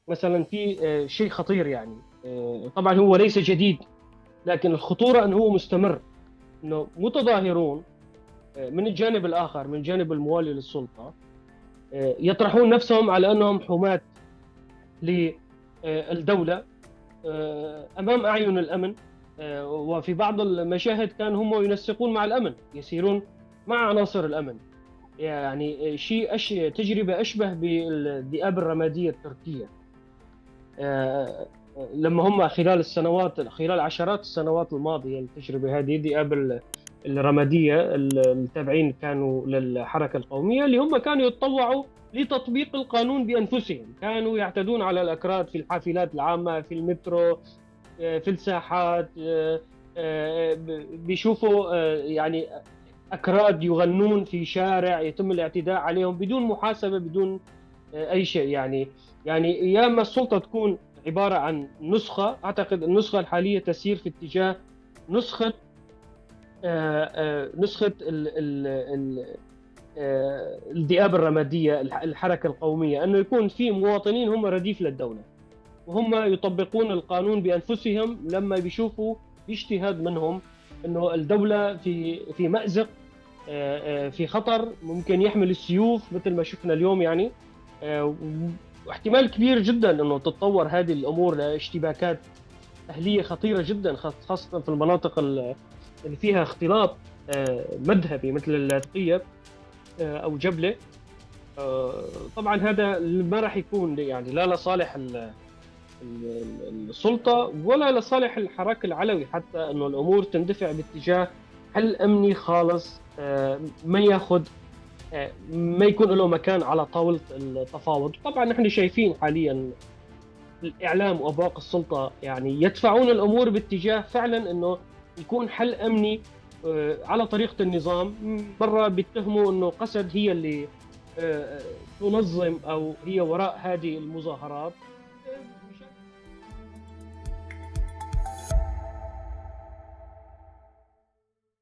مثلا في شيء خطير يعني. طبعا هو ليس جديد، لكن الخطورة أنه هو مستمر. أنه متظاهرون من الجانب الآخر، من الجانب الموالي للسلطة، يطرحون نفسهم على أنهم حماة للدولة أمام أعين الأمن. وفي بعض المشاهد كان هم ينسقون مع الأمن، يسيرون مع عناصر الأمن. يعني تجربة أشبه بالذئاب الرمادية التركية. لما هم خلال عشرات السنوات الماضية، التجربة هذه الذئاب الرمادية التابعين كانوا للحركة القومية، اللي هم كانوا يتطوعوا لتطبيق القانون بأنفسهم. كانوا يعتدون على الأكراد في الحافلات العامة، في المترو، في الساحات. بيشوفوا يعني أكراد يغنون في شارع، يتم الاعتداء عليهم بدون محاسبة، بدون أي شيء يعني ياما السلطة تكون عبارة عن نسخة. أعتقد النسخة الحالية تسير في اتجاه نسخة نسخة الذئاب الرمادية، الحركة القومية، أنه يكون في مواطنين هم رديف للدولة، وهم يطبقون القانون بأنفسهم لما بيشوفوا باجتهاد منهم أنه الدولة في مأزق، في خطر ممكن يحمل السيوف مثل ما شفنا اليوم يعني. آه، واحتمال كبير جدا أنه تتطور هذه الأمور لاشتباكات أهلية خطيرة جدا، خاصة في المناطق اللي فيها اختلاط مذهبي مثل اللاذقية أو جبلة. طبعا هذا ما راح يكون يعني لا لصالح السلطة ولا لصالح الحراك العلوي، حتى أنه الأمور تندفع باتجاه حل أمني خالص. ما يكون له مكان على طاولة التفاوض. طبعا نحن شايفين حاليا الإعلام وأبواق السلطة يعني يدفعون الأمور باتجاه فعلا أنه يكون حل أمني على طريقة النظام. مرة بيتهموا أنه قسد هي اللي تنظم أو هي وراء هذه المظاهرات.